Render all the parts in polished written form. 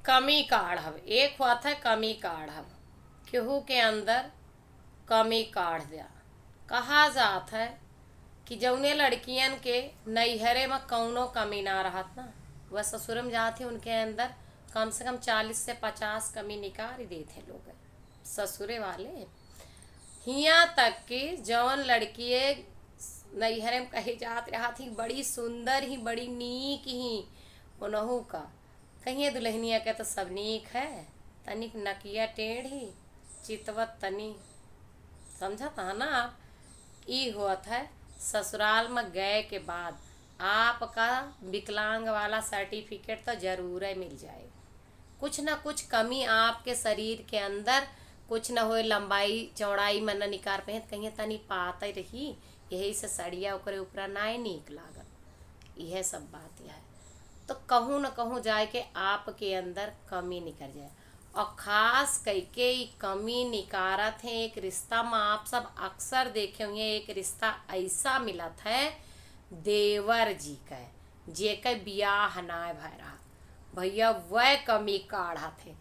कमी काढ़ब। एक होत है कमी काढ़ब, केहू के अंदर कमी काढ़ दिया। कहा जात है कि जौने लड़कियन के नैहरे में कौनो कमी ना रहत ना, वह ससुर में जाती उनके अंदर कम से कम 40 से 50 कमी निकाल ही देते लोग ससुरे वाले। हिया तक कि जौन लड़किए नैहरे में कही जात रहा थी बड़ी सुंदर ही, बड़ी नीक ही, उनहू का कहिए दुल्हनिया के तो सब नीक है, तनिक नकिया टेढ़ी चितवत तनी, समझा था ना आप। ई होत है ससुराल में गए के बाद आपका विकलांग वाला सर्टिफिकेट तो जरूर ही मिल जाए। कुछ ना कुछ कमी आपके शरीर के अंदर कुछ न हो, लंबाई चौड़ाई में न निकार पे कहीं तनी पाते रही, यही से सड़िया ओकरे ऊपर नाय नीक लागत। यह सब बात यह है तो कहूँ न कहूँ जाए के आपके अंदर कमी निकल जाए। और खास करके ये कमी निकारत है एक रिश्ता में। आप सब अक्सर देखे होंगे एक रिश्ता ऐसा मिलत है देवर जी का, जेकर बियाह नाय भय रहा, भैया वह कमी काढ़ा थे।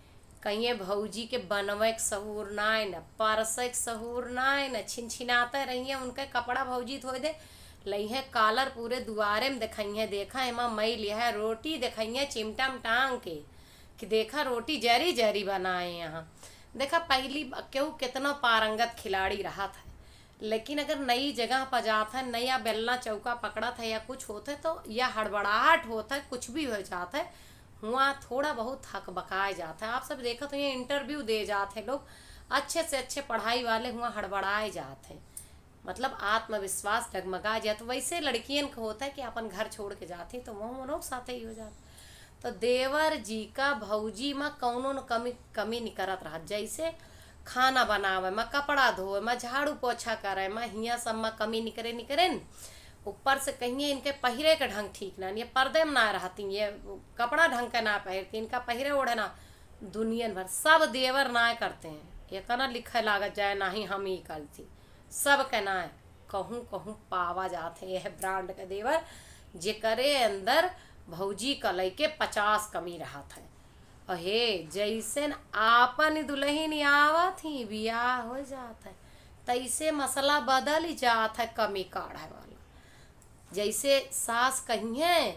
कहिए भौजी के बनवे के सहूर नाय न, परसे के सहूर नाय न, छिनछिनाते रहिए उनके कपड़ा भौजी धोए दे लइहे कालर पूरे दुआरे में दिखाइए, देखा एमा मई लिया है रोटी दिखाइए चिमटा में टांग के कि देखा रोटी जरी जरी बनाए यहाँ। देखा पहली केहू कितना पारंगत खिलाड़ी रहा था, लेकिन अगर नई जगह पर जाता है, नया बेलना चौका पकड़ा था या कुछ होता है तो या हड़बड़ाहट होता है, कुछ भी हो जाता है, हुआ थोड़ा बहुत हक बकाया जाता है। आप सब देखा तो ये इंटरव्यू दे जाते लोग, अच्छे से अच्छे पढ़ाई वाले हुआ हड़बड़ाए जाते हैं, मतलब आत्मविश्वास डगमगा जाए। तो वैसे लड़कियन को होता है कि अपन घर छोड़ के जाती तो वह मनों साथ ही हो जाता। तो देवर जी का भौजी में कौनो न कमी नहीं करत रहा, जैसे खाना बनावे में, कपड़ा धोए में, झाड़ू पोछा करे में, हिया सब में कमी निकरे न। ऊपर से कहिए इनके पहिरे का ढंग ठीक ना, ये पर्दे में ना रहती, ये कपड़ा ढंग का ना पहनती, इनका पहिरे ओढ़े ना दुनिया भर सब देवर ना करते हैं। ये कहना लिखे लागत जाए ना ही हम ही करती, सब के ना कहूँ कहूँ पावा जाते यह ब्रांड के देवर जेकरे अंदर भौजी का लैके 50 कमी रहा था। अहे जैसे आपन दुल्हन आवत ही बियाह हो जाता है तैसे मसला बदल ही जाता है कमी काढ़े वाला। जैसे सास कहिए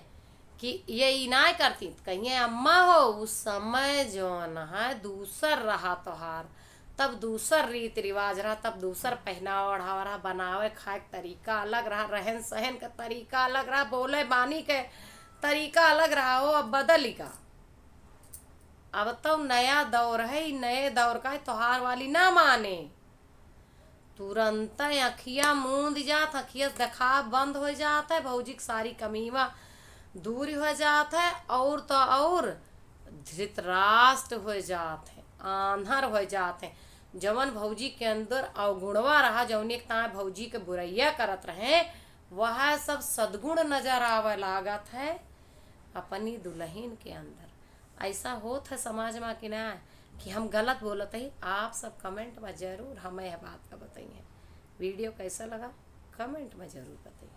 कि ये इनाय करती, कहिए अम्मा हो उस समय जो है दूसर रहा तोहार, तब दूसर रीत रिवाज रहा, तब दूसर पहनावा ओढ़ावा रहा, बनावे खाए का तरीका अलग रहा, रहन सहन का तरीका अलग रहा, बोले बानी के तरीका अलग रहा हो। अब बदल का, अब तो नया दौर है, नए दौर का है, तोहार वाली ना माने तुरंत अखिया मूंद जात, अखिया देखा बंद हो जाता है, भौजी की सारी कमीवा दूर हो जाता है, और तो और धृतराष्ट्र हो जाते हैं, आंधर हो जाते हैं। जवन भौजी के अंदर अवगुणवा रहा, जौन एक ता भौजी के बुरैया करत रहे, वह सब सदगुण नजर आवे लागत है अपनी दुल्हन के अंदर। ऐसा होत है समाज में कि ना कि हम गलत बोलते ही। आप सब कमेंट में जरूर हमें यह बात का बताइए। वीडियो कैसा लगा कमेंट में जरूर बताइए।